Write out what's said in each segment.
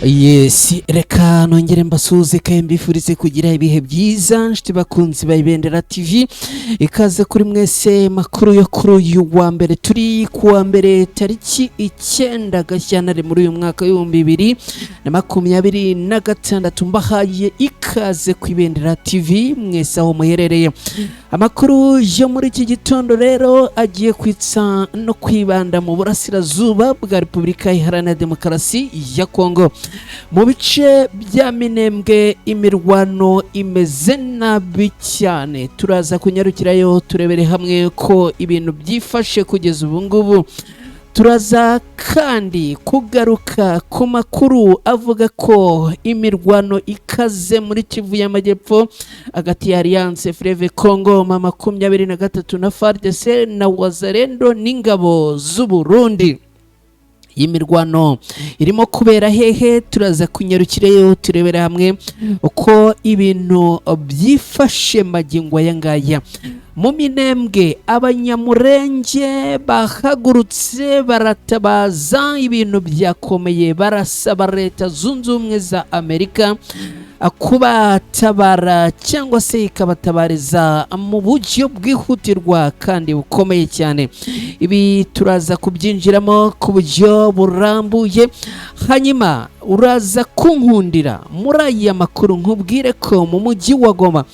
Yes, reka nongere mbasuze kandi mbifurize kugira ibihe byiza nshuti bakunzi ba Ibendera TV. Ikaze kuri mwese makuru yo kuri uyu wa mbere, turi kuwa mbere tariki 9 Gashyantare muri uyu mwaka w'2026. Mbahaye ikaze ku Ibendera TV mwese aho muherereye. Amakuru yo muri iki gitondo rero agiye kwitsa no kwibanda mu burasirazuba bwa Repubulika Iharanira Demokarasi ya Kongo. Mu bice bya Minembwe imirwano imeze nabi cyane, turaza kunyarukirayo turebere hamwe ko ibintu byifashe kugeza ubu ngubu. Turaza kandi kugaruka ku makuru avuga ko imirwano ikaze muri Kivu y'Amajyepfo hagati ya Alliance Fleuve Congo mama 23 na FARDC na Wazalendo n'ingabo z'u Burundi. Imirwano irimo kubera hehe, turaza kunyarukireyo turebera hamwe uko ibintu byifashe magingo yangaya. Mu Minembwe abanyamurenge bahagurutse baratabaza, ibintu byakomeye, barasaba leta zunze ubumwe za Amerika kubatabara cyangwa se ikabatabariza mu buryo bwihutirwa kandi bukomeye cyane. Ibi turaza kubyinjiramo ku buryo burambuye, hanyuma uraza kunkundira muri aya makuru nkubwire ko mu mujyi wa Goma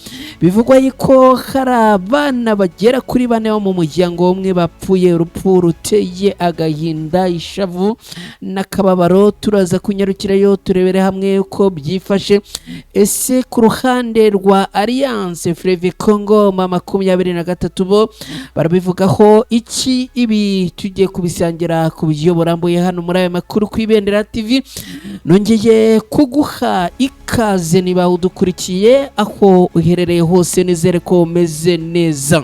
bivugwa yuko hari abana bagera kuri 4 bo mu muryango umwe bapfuye urupfu ruteye agahinda, ishavu n'akababaro. Turaza kunyarukirayo turebere hamwe uko byifashe. Ese ku ruhande rwa Alliance Fleuve Congo mama 23 bo barabivugaho iki? Ibi tugiye kubisangira ku buryo burambuye hano muri aya makuru ku Ibendera TV. Nongeye kuguha ikaze niba udukurikiye aho uherereye hose, nizere ko umeze neza.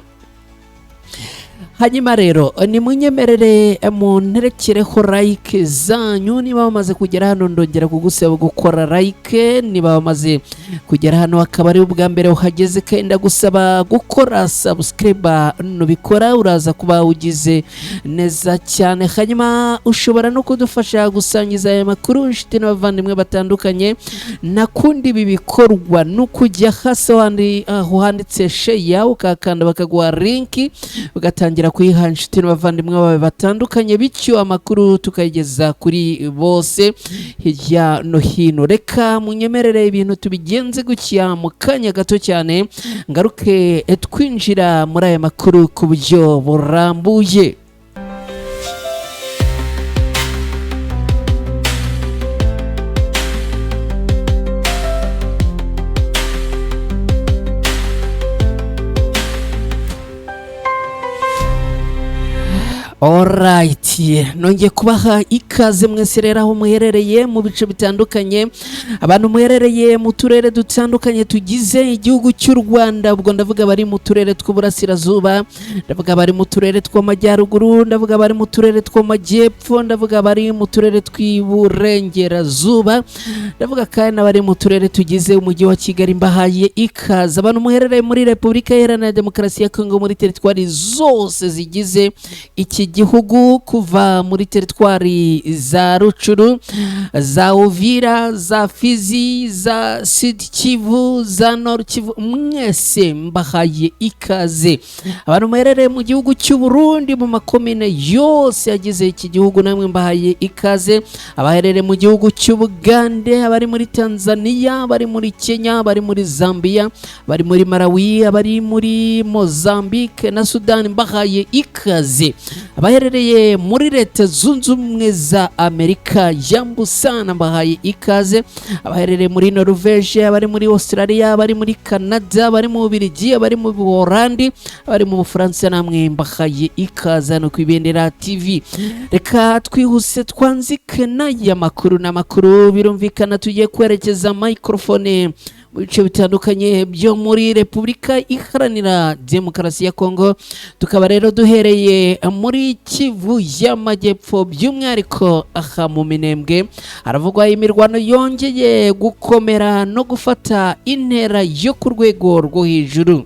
Hanyuma rero ni munyemerere munterekereho like zanyu. Niba bamaze kugera hano ndongera kugusaba gukora like, niba bamaze kugera hano akaba ari ubwa mbere uhageze kenda gusaba gukora subscribe, nubikora uraza kuba ugize neza cyane. Hanyuma ushobora no kudufasha gusangiza aya makuru inshuti n'abavandimwe batandukanye. Nakundi bibikorwa no kujya hasi aho handitse share ukakanda bakaguha link ugatangira kuyiha inshuti n'abavandimwe bawe batandukanye, bityo amakuru tukayigeza kuri bose hirya no hino. Reka munyemerere ibintu tubigenze gutya mu kanya gato cyane, ngaruke twinjira muri aya makuru ku buryo burambuye. Alright, nongeye kubaha ikaze mwese rero aho muherereye mu bice bitandukanye, abantu muherereye mu turere dutandukanye tugize igihugu cy'u Rwanda. Ubwo ndavuga bari mu turere tw'uburasirazuba, ndavuga bari mu turere tw'amajyaruguru, ndavuga bari mu turere tw'amajyepfo, ndavuga bari mu turere tw'iburengerazuba, ndavuga kandi n'abari mu turere tugize umujyi wa Kigali. Mbahaye ikaze abantu muherereye muri Repubulika Iharanira Demokarasi ya Kongo, muri teritwari zose zigize iki gihugu, kuva muri teritwari za Ruchuru, za Uvira, za Fizi, za Sud Kivu, za Nord Kivu, mwese mbahaye ikaze. Abantu muherereye mu gihugu cy'u Burundi mu makomine yose yagize iki gihugu, namwe mbahaye ikaze. Abaherereye mu gihugu cy'u Bugande, abari muri Tanzania, bari muri Kenya, bari muri Zambia, bari muri Malawi, abari muri Mozambique na Sudan, mbahaye ikaze. Abaherereye muri Leta Zunze Ubumwe za Amerika yambusana, mbahaye ikaze. Abaherereye muri Norvège, abari muri Australia, abari muri Canada, abari mu Bubiligi, abari mu Buholandi, abari mu Bufaransa, namwe mbahaye ikaze no ku Ibendera TV. Reka twihuse twanzike n'aya makuru n'amakuru. Birumvikana tugiye kwerekeza microphone mu bice bitandukanye byo muri Repubulika Iharanira Demokarasi ya Kongo. Tukaba rero duhereye muri Kivu y'Amajyepfo, by'umwihariko aha mu Minembwe haravugwa imirwano yongeye gukomera no gufata intera yo ku rwego rwo hejuru.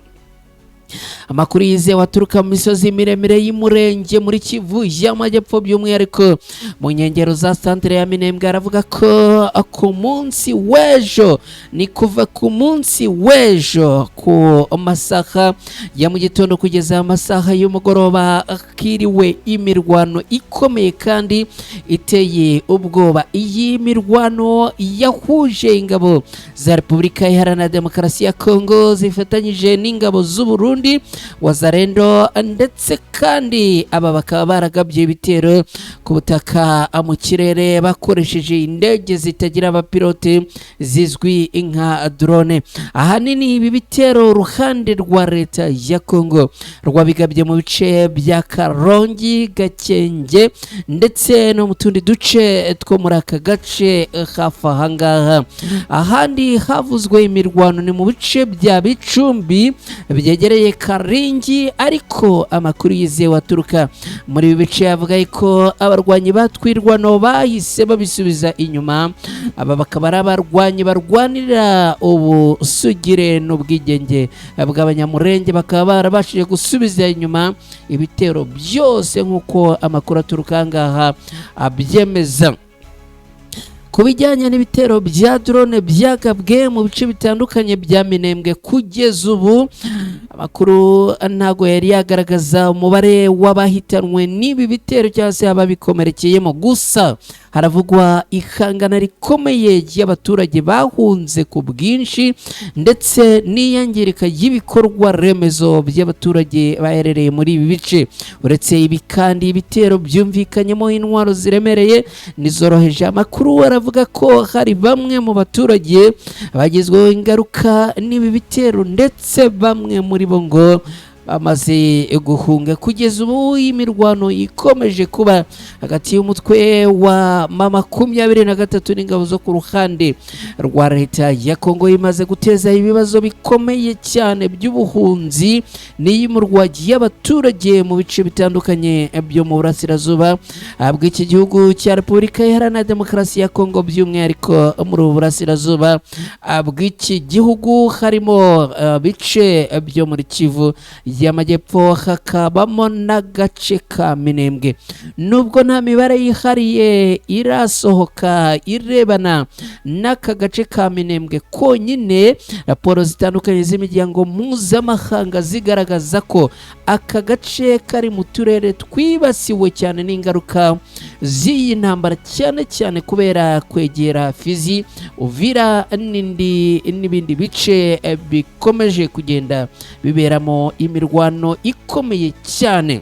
amakuru yizewe aturuka mu misozi miremire y'umurenge muri Kivu y'Amajyepfo by'umwihariko mu nkengero za santere ya Minembwe aravuga ko ku munsi w'ejo ni kuva ku munsi w'ejo ku masaha ya mu gitondo kugeza amasaha y'umugoroba akiriwe imirwano ikomeye kandi iteye ubwoba. Iyi mirwano yahuje ingabo za Repubulika Iharanira Demokarasi ya Kongo zifatanyije n'ingabo z'u Burundi Wazalendo ndetse kandi aba bakaba baragabye ibitero ku butaka mu kirere bakoresheje indege zitagira abapilote zizwi nka drone. Ahanini ibi bitero uruhande rwa leta ya Kongo rwabigabye mu bice bya Karongi, Gakenge ndetse no mu tundi duce two muri aka gace hafi ahangaha. Ahandi havuzwe imirwano ni mu bice bya Bicumbi byegereye Karingi, ariko amakuru yizewe aturuka muri ibi bice yavuga ko abarwanyi batwirwano bahise babisubiza inyuma. Aba bakaba ari abarwanyi barwanira ubusugire n'ubwigenge bw'abanyamurenge, bakaba barabashije gusubiza inyuma ibitero byose nk'uko amakuru aturuka ngaha abyemeza. Ku bijyanye n'ibitero bya drone byagabwe mu bice bitandukanye bya Minembwe kugeza ubu amakuru ntago yari yagaragaza umubare w'abahitanwe n'ibi bitero cyangwa se ababikomerekeyemo, gusa haravugwa ihangana rikomeye ry'abaturage bahunze ku bwinshi ndetse n'iyangirika y'ibikorwa remezo by'abaturage baherereye muri ibi bice. Uretse ibi kandi ibitero byumvikanyemo intwaro ziremereye nizoroheje. Amakuru aravuga ko hari bamwe mu baturage bagizweho ingaruka n'ibi bitero ndetse bamwe muri bo ngo bamaze guhunga. Kugeza ubu imirwano ikomeje kuba hagati y'umutwe wa M23 n'ingabo zo ku ruhande rwa leta ya Kongo imaze guteza ibibazo bikomeye cyane by'ubuhunzi n'iyimurwa y'abaturage mu bice bitandukanye byo mu burasirazuba bw'iki gihugu cya Repubulika Iharanira Demokarasi ya Kongo, by'umwihariko muri burasirazuba bw'iki gihugu harimo bice byo muri Kivu y'Amajyepfo hakabamo n'agace ka Minembwe. Nubwo nta mibare yihariye irasohoka irebana n'aka gace ka Minembwe konyine, raporo zitandukanye z'imiryango mpuzamahanga zigaragaza ko aka gace kari mu turere twibasiwe cyane n'ingaruka z'iyi ntambara, cyane cyane kubera kwegera Fizi, Uvira n'ibindi bice bikomeje kugenda biberamo imirwano ikomeye cyane.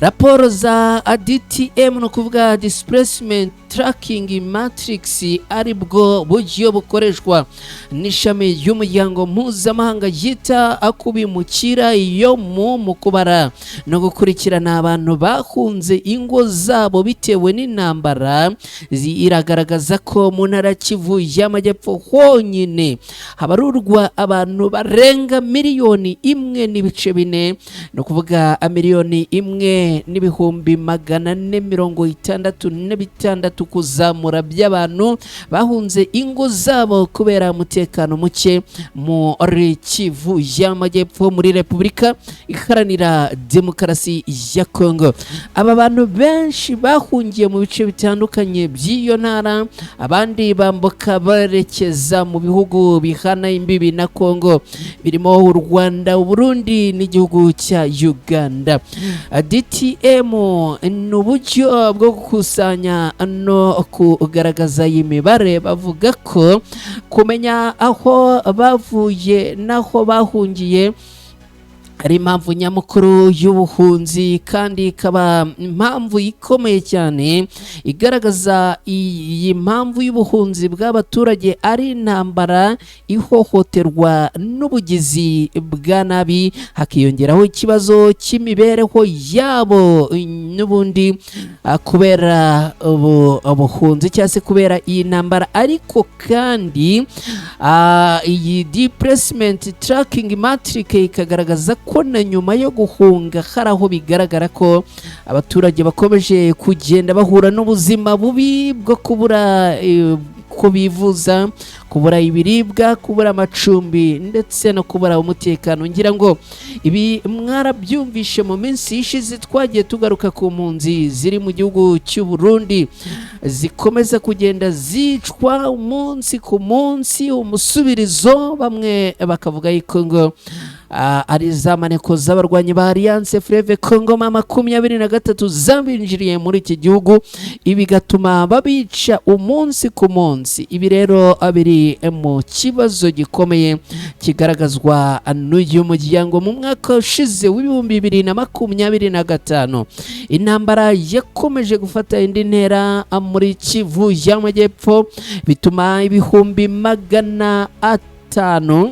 Raporo za DTM no kuvuga Displacement Tracking Matrix aribwo buryo bukoreshwa n'ishami y'umuryango mpuzamahanga yita akubimukira iyo mu kubara no gukurikirana abantu bahunze ingo zabo bitewe n'intambara. Iragaragaza ko mu ntara Kivu y'Amajyepfo honyine habarurwa abantu barenga miliyoni imwe n'ibice bine, no kuvuga miliyoni imwe n'ibihumbi 466 kuzamura by'abantu bahunze ingo zabo kubera umutekano muke muri Kivu y'Amajyepfo muri Repubulika Iharanira Demokarasi ya Kongo. Aba bantu benshi bahungiye mu bice bitandukanye by'iyo ntara, abandi bambuka barekeza mu bihugu bihana imbibi na Kongo birimo u Rwanda, u Burundi n'igihugu cya Uganda. DTM ni uburyo bwo gukusanya no kugaragaza iyi mibare. Bavuga ko kumenya aho bavuye n'aho bahungiye ari impamvu nyamukuru y'ubuhunzi, kandi ikaba impamvu ikomeye cyane igaragaza iyi mpamvu y'ubuhunzi bw'abaturage ari intambara, ihohoterwa n'ubugizi bwa nabi, hakiyongeraho ikibazo cy'imibereho yabo n'ubundi kubera ubuhunzi cyangwa se kubera iyi ntambara. Ariko kandi iyi Displacement Tracking Matrix ikagaragaza ko na nyuma yo guhunga hari aho bigaragara ko abaturage bakomeje kugenda bahura n'ubuzima bubi bwo kubura uko bivuza, kubura ibiribwa, kubura amacumbi ndetse no kubura umutekano. Ngira ngo ibi mwarabyumvishe mu minsi ishize twagiye tugaruka ku mpunzi ziri mu gihugu cy'u Burundi zikomeza kugenda zicwa umunsi ku munsi, umusubirizo bamwe bakavuga yuko ngo ari za maneko z'abarwanyi ba Alliance Fleuve Congo 23 zabinjiriye muri iki gihugu, ibi gatuma babica umunsi ku munsi. Ibi rero abiri mu kibazo gikomeye kigaragazwa n'uyu muryango. Mu mwaka ushize w'ibihumbi 2025 intambara yakomeje gufata indi ntera muri Kivu y'Amajyepfo, bituma ibihumbi 500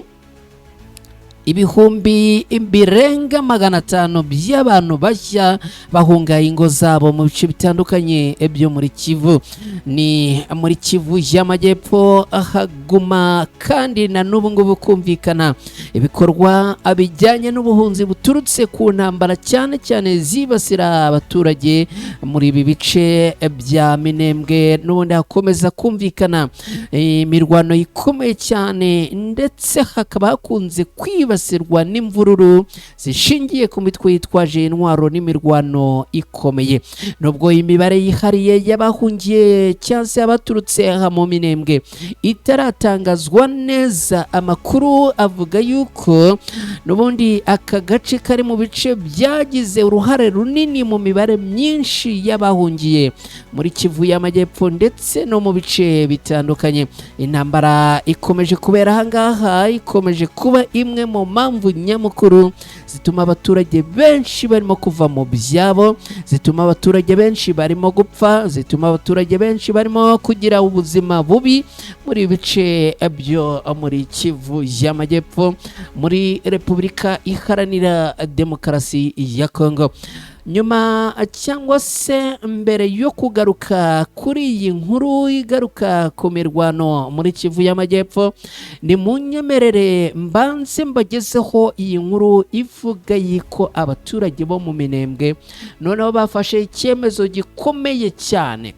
ibihumbi birenga 500 by'abantu bashya bahunga ingo zabo mu bice bitandukanye byo muri Kivu. Ni muri Kivu y'Amajyepfo haguma kandi na n'ubu ngubu kumvikana ibikorwa bijyanye n'ubuhunzi buturutse ku ntambara cyane cyane zibasira abaturage muri ibi bice bya Minembwe. N'ubundi hakomeza kumvikana imirwano ikomeye cyane, ndetse hakaba hakunze kwibasirwa n'imvururu zishingiye ku mitwe yitwaje intwaro n'imirwano ikomeye. Nubwo imibare yihariye y'abahungiye cyangwa se abaturutse mu Minembwe itaratangazwa neza, amakuru avuga yuko n'ubundi aka gace kari mu bice byagize uruhare runini mu mibare myinshi y'abahungiye muri Kivu y'Amajyepfo ndetse no mu bice bitandukanye. Intambara ikomeje kubera ahangaha, ikomeje kuba imwe mu mpamvu nyamukuru zituma abaturage benshi barimo kuva mu byabo, zituma abaturage benshi barimo gupfa, zituma abaturage benshi barimo kugira ubuzima bubi muri bice byo muri Kivu y'Amajyepfo muri Repubulika Iharanira Demokarasi ya Kongo. Nyuma cyangwa se mbere yo kugaruka kuri iyi nkuru igaruka ku mirwano muri Kivu y'Amajyepfo, ni munyemerere mbanze mbagezeho iyi nkuru ivuga yuko abaturage bo mu Minembwe noneho bafashe icyemezo gikomeye cyane.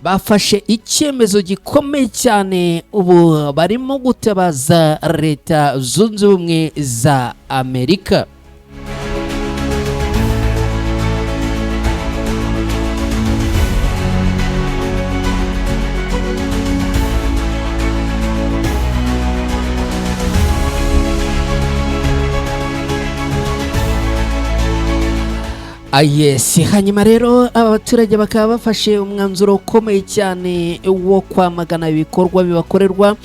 Bafashe icyemezo gikomeye cyane, ubu barimo gutabaza Leta Zunze Ubumwe za Amerika. Yes, hanyuma rero aba baturage bakaba bafashe umwanzuro ukomeye cyane wo kwamagana ibikorwa bibakorerwa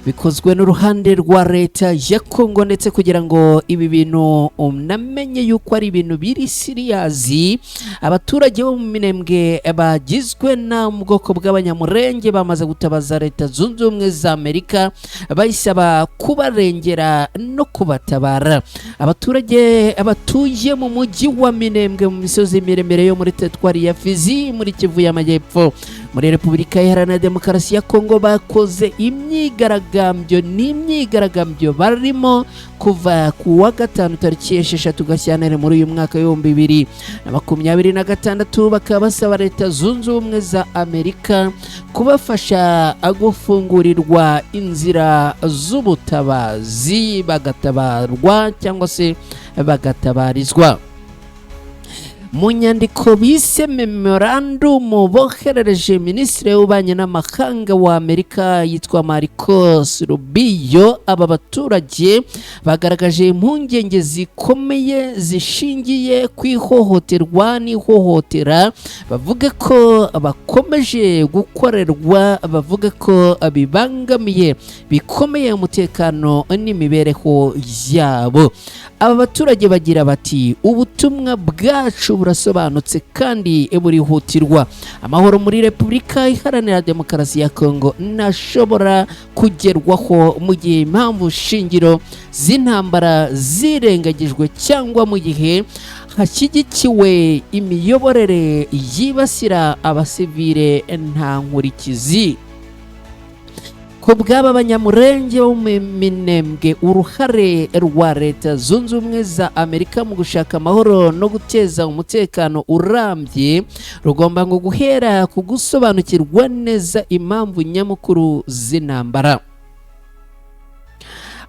bikozwe n'uruhande rwa Leta ya Kongo, ndetse kugira ngo ibi bintu unamenye yuko ari ibintu biri siriyazi. Abaturage bo mu Minembwe bagizwe na mu bwoko bw'abanyamurenge bamaze gutabaza Leta Zunze Ubumwe za Amerika bayisaba kubarengera no kubatabara. Abaturage batuye mu mujyi wa Minembwe mu misozi miremire yo muri teritwari ya Fizi muri Kivu y'Amajyepfo muri Repubulika Iharanira Demokarasi ya Kongo bakoze imyigaragambyo barimo kuva ku wa gatanu tariki 6 Gashyantare muri uyu mwaka w'2026. bakaba basaba Leta Zunze Ubumwe za Amerika kubafasha gufungurirwa inzira z'ubutabazi bagatabarwa cyangwa se bagatabarizwa. Mu nyandiko bise memorandum boherereje Minisitiri w'Ububanyi n'Amahanga wa Amerika yitwa Marcos Rubio, aba baturage bagaragaje impungenge zikomeye zishingiye ku ihohoterwa n'ihohotera, bavuga ko bakomeje gukorerwa, bavuga ko bibangamiye bikomeye umutekano n'imibereho yabo. Aba baturage bagira bati ubutumwa bwacu burasobanutse kandi burihutirwa. Amahoro muri Repubulika Iharanira Demokarasi ya Kongo ntashobora kugerwaho mu gihe impamvu shingiro z'intambara zirengagijwe cyangwa mu gihe hashyigikiwe imiyoborere yibasira abasivile nta nkurikizi. ku bw'aba banyamurenge bo mu Minembwe uruhare rwa Leta Zunze Ubumwe za Amerika mu gushaka amahoro no guteza umutekano urambye rugomba ngo guhera ku gusobanukirwa neza impamvu nyamukuru z'intambara.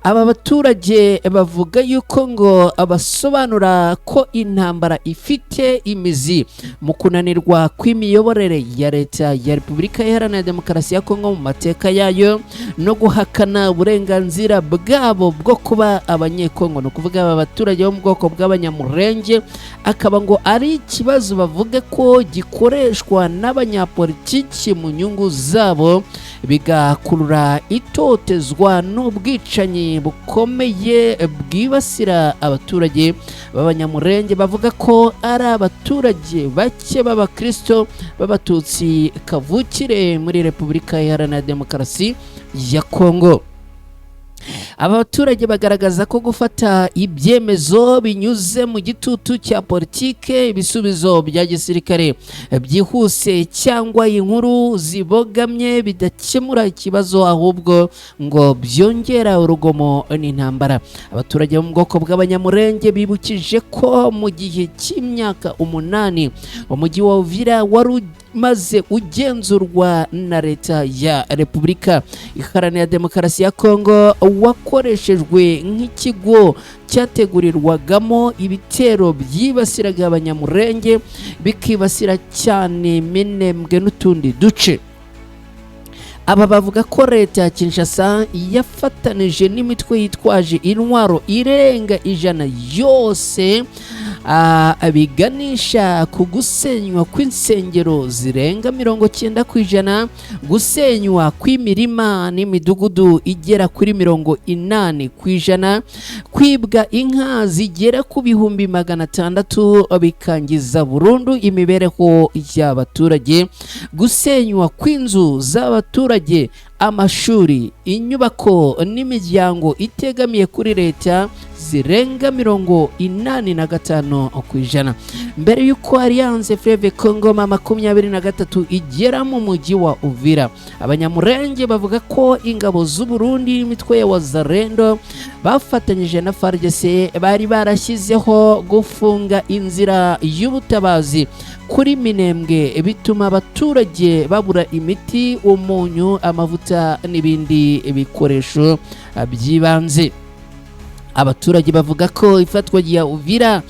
Aba baturage bavuga yuko ngo abasobanura ko intambara ifite imizi mu kunanirwa kw'imiyoborere ya leta ya Repubulika Iharanira Demokarasi ya Kongo mu mateka yayo no guhakana uburenganzira bwabo bwo kuba abanyekongo, no kuvuga aba baturage bo mu bwoko bw'abanyamurenge akaba ngo ari ikibazo bavuga ko gikoreshwa n'abanyapolitiki mu nyungu zabo bigakurura itotezwa n'ubwicanyi bukomeye bwibasira abaturage b'abanyamurenge bavuga ko ari abaturage bake b'abakristo b'abatutsi kavukire muri Repubulika Iharanira Demokarasi ya Kongo. Aba baturage bagaragaza ko gufata ibyemezo binyuze mu gitutu cya politike, ibisubizo bya gisirikare byihuse cyangwa inkuru zibogamye bidakemura ikibazo ahubwo ngo byongera urugomo n'intambara. Abaturage bo mu bwoko bw'abanyamurenge bibukije ko mu gihe cy'imyaka 8 umujyi wa Uvira wari maze ugenzurwa na leta ya Repubulika Iharanira Demokarasi ya Kongo wakoreshejwe nk'ikigo cyategurirwagamo ibitero byibasiraga abanyamurenge bikibasira cyane Minembwe n'utundi duce. Aba bavuga ko leta ya Kinshasa yafatanije n'imitwe yitwaje intwaro irenga 100 yose biganisha ku gusenywa kw'insengero zirenga 90%, gusenywa kw'imirima n'imidugudu igera kuri 80%, kwibwa inka zigera ku 600 bikangiza burundu imibereho y'abaturage, gusenywa kw'inzu z'abaturage, amashuri, inyubako n'imiryango itegamiye kuri leta zirenga 85%. Mbere y'uko Alliance Fleuve Congo 23 igera mu mujyi wa Uvira, abanyamurenge bavuga ko ingabo z'u Burundi n'imitwe ya Wazalendo bafatanyije na FARDC bari barashyizeho gufunga inzira y'ubutabazi kuri Minembwe bituma abaturage babura imiti, umunyu, amavuta n'ibindi bikoresho by'ibanze. Abaturage bavuga ko ifatwa rya Uvira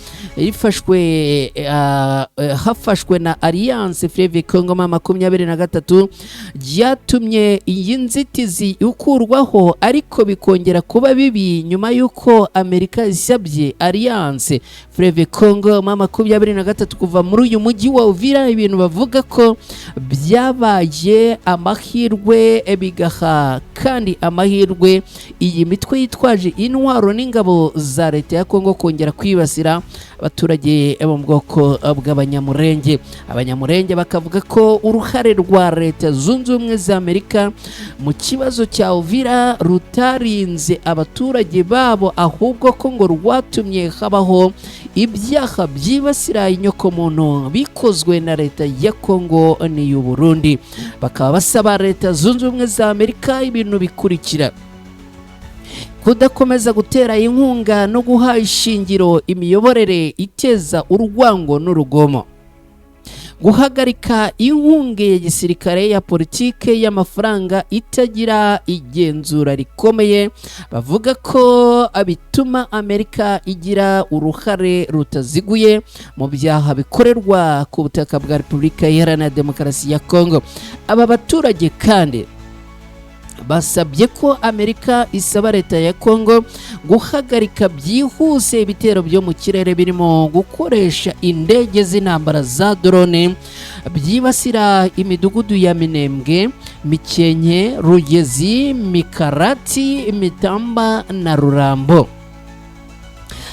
hafashwe na Alliance Fleuve Congo 23 ryatumye iyi nzitizi ukurwaho, ariko bikongera kuba bibi nyuma y'uko Amerika isabye Alliance Fleuve Congo 23 kuva muri uyu mujyi wa Uvira. Ibintu bavuga ko byabaye amahirwe bigaha kandi amahirwe iyi mitwe yitwaje intwaro n'ingabo za leta ya Kongo kongera kwibasira abaturage bo mu bwoko bw'abanyamurenge. Abanyamurenge bakavuga ko uruhare rwa Leta Zunze Ubumwe za Amerika mu kibazo cya Uvira rutarinze abaturage babo, ahubwo ko ngo rwatumye habaho ibyaha byibasira inyokomuntu bikozwe na leta ya Kongo n'iy'u Burundi. Bakaba basaba Leta Zunze Ubumwe za Amerika ibintu bikurikira: kudakomeza gutera inkunga no guha ishingiro imiyoborere iteza urwango n'urugomo, guhagarika inkunga ya gisirikare, ya politike, y'amafaranga itagira igenzura rikomeye. Bavuga ko bituma Amerika igira uruhare rutaziguye mu byaha bikorerwa ku butaka bwa Repubulika Iharanira Demokarasi ya Kongo. Aba baturage kandi basabye ko Amerika isaba leta ya Kongo guhagarika byihuse ibitero byo mu kirere birimo gukoresha indege z'intambara za drone byibasira imidugudu ya Minembwe, Mikenke, Rugezi, Mikarati, Mitamba na Rurambo.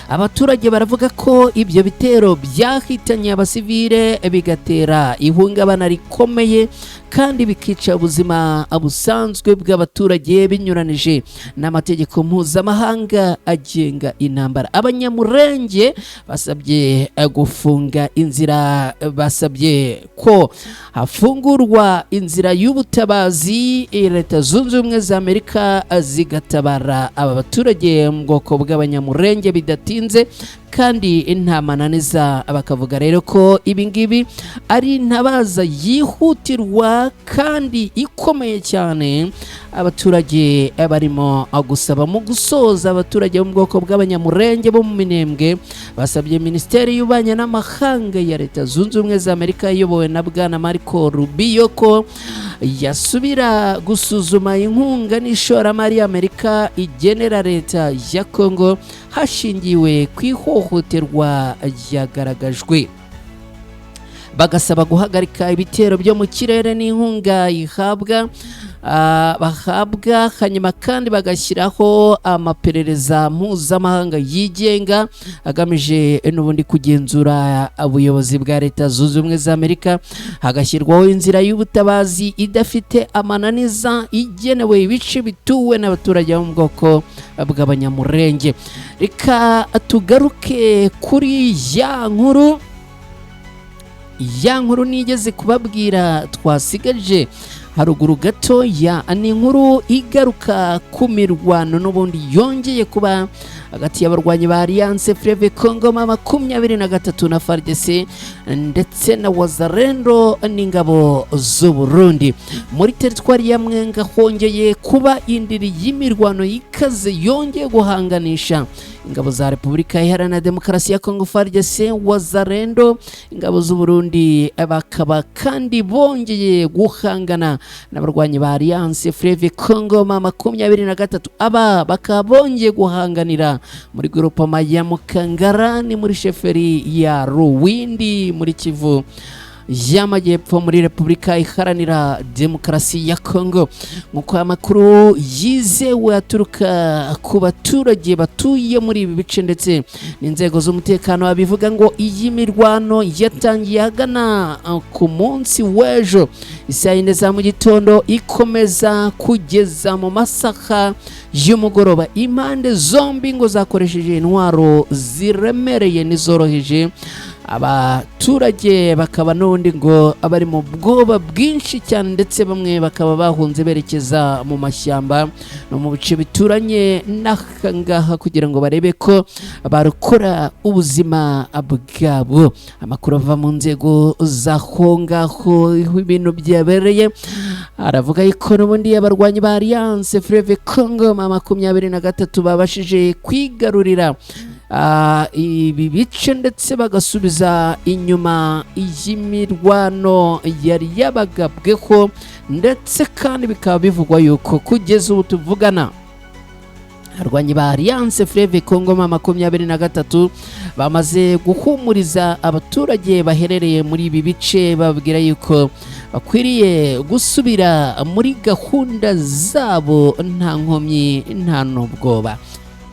abaturage baravuga ko ibyo bitero byahitanye abasivile bigatera ihungabana rikomeye kandi bikica ubuzima busanzwe bw'abaturage binyuranije n'amategeko mpuzamahanga agenga intambara. Abanyamurenge basabye gufunga inzira, basabye ko hafungurwa inzira y'ubutabazi Leta Zunze Ubumwe za Amerika zigatabara aba baturage mu bwoko bw'abanyamurenge bidatinze kandi nta mananiza. Bakavuga rero ko ibingibi ari intabaza yihutirwa kandi ikomeye cyane abaturage barimo gusaba. Mu gusoza, abaturage bo mu bwoko bw'abanyamurenge bo mu Minembwe basabye Minisiteri y'Ububanyi n'Amahanga ya Leta Zunze Ubumwe za Amerika iyobowe na Bwana Marco Rubio ko yasubira gusuzuma inkunga n'ishoramari y'Amerika igenera Leta ya Kongo hashingiwe ku ihohoterwa ryagaragajwe. Bagasaba guhagarika ibitero byo mu kirere n'inkunga bahabwa, hanyuma kandi bagashyiraho amaperereza mpuzamahanga yigenga agamije n'ubundi kugenzura ubuyobozi bwa Leta Zunze Ubumwe za Amerika. Hagashyirwaho inzira y'ubutabazi idafite amananiza igenewe ibice bituwe n'abaturage bo mu bwoko bw'abanyamurenge. Reka tugaruke kuri ya nkuru nigeze kubabwira twasigaje haruguru gatoya. Ni inkuru igaruka ku mirwano n'ubundi yongeye kuba hagati y'abarwanyi ba Alliance Fleuve Congo 23 na FARDC ndetse na Wazalendo n'ingabo z'u Burundi. Muri teritwari ya Mwenga hongeye kuba indiri y'imirwano y'ikaze yongeye guhanganisha ingabo za Repubulika Iharanira Demokarasi ya Kongo FARDC, Wazalendo, ingabo z'u Burundi. Bakaba kandi bongeye guhangana n'abarwanyi ba Alliance Fleuve Congo 23. Aba bakaba bongeye guhanganira muri groupema ya Mukangara ni muri sheferi ya Ruwindi muri Kivu y'Amajyepfo muri Repubulika Iharanira Demokarasi ya Kongo. Nk'uko amakuru yizewe aturuka ku baturage batuye muri ibi bice ndetse n'inzego z'umutekano babivuga ngo iyi mirwano yatangiye hagana ku munsi w'ejo isaa 4 za mu gitondo ikomeza kugeza mu masaha y'umugoroba. Impande zombi ngo zakoresheje intwaro ziremereye n'izoroheje. Abaturage bakaba n'undi ngo abari mu bwoba bwinshi cyane ndetse bamwe bakaba bahunze berekeza mu mashyamba no mu bice bituranye n'ahangaha kugira ngo barebe ko barukora ubuzima bwabo. Amakuru ava mu nzego zahongaho ibintu byabereye aravuga ko n'ubundi abarwanyi ba Alliance Fleuve Congo 23 babashije kwigarurira ibi bice ndetse bagasubiza inyuma y'imirwano yari yabagabweho, ndetse kandi bikaba bivugwa yuko kugeza ubu tuvugana abarwanyi ba Alliance Fleuve Congo 23 bamaze guhumuriza abaturage baherereye muri ibi bice babwira yuko bakwiriye gusubira muri gahunda zabo nta nkomyi nta n'ubwoba.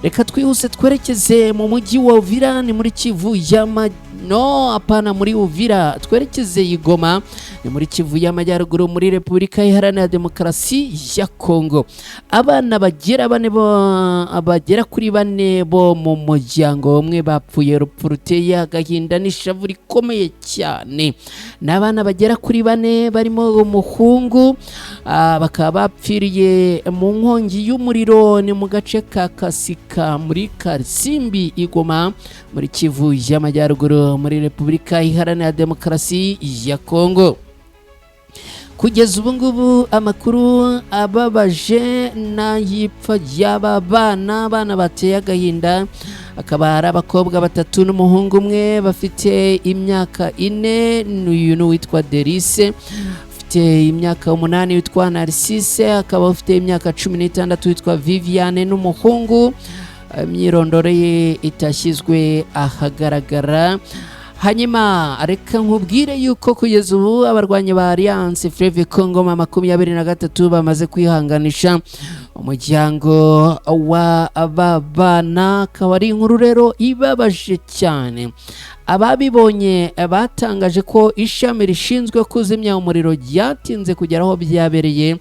Reka twihuse twerekeze mu mujyi wa Uvira ni muri Kivu apana muri Uvira, twerekeze i Goma ni muri Kivu y'Amajyaruguru muri Repubulika Iharanira Demokarasi ya Kongo. Abana bagera kuri 4 bo mu muryango umwe bapfuye urupfu ruteye agahinda n'ishavu rikomeye cyane. N'abana bagera kuri 4 barimo umuhungu bakaba bapfiriye mu nkongi y'umuriro ni mu gace ka Kasika muri Karisimbi i Goma muri Kivu y'Amajyaruguru muri Repubulika Iharanira Demokarasi ya Kongo. Kugeza ubu ngubu amakuru ababaje n'ayipfa ry'aba bana bateye agahinda akaba ari abakobwa 3 n'umuhungu umwe bafite imyaka 4. Uyu ni witwa Derice ufite imyaka 8 witwa Narcisse, akaba ufite imyaka 16 witwa Viviane n'umuhungu. Imyirondoro ye itashyizwe ahagaragara. hanyuma reka nkubwire yuko kugeza ubu abarwanyi ba Alliance Fleuve Congo 23 bamaze kwihanganisha umuryango wa ababana. Akaba ari inkuru rero ibabaje cyane. Ababibonye batangaje ko ishami rishinzwe kuzimya umuriro ryatinze kugera aho byabereye,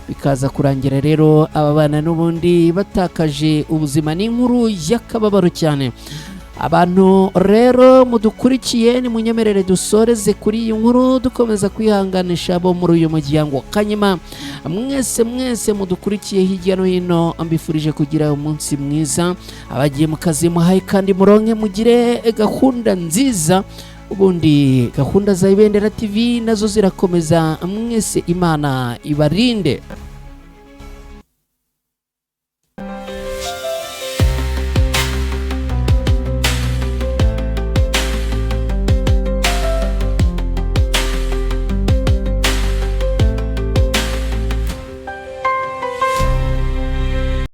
bikaza kurangira rero ababana n'ubundi batakaje ubuzima. n'inkuru y'akababaro cyane. Abantu rero mudukurikiye ni munyemerere dusoreze kuri iyi nkuru dukomeza kwihanganisha abo muri uyu muryango. Kanyuma mwese mudukurikiye hirya no hino, ambifurije kugira umunsi mwiza. Abagiye mu kazi muhaye kandi muronke mugire gahunda nziza. Ubundi gahunda za Ibendera TV nazo zirakomeza. Mwese Imana ibarinde.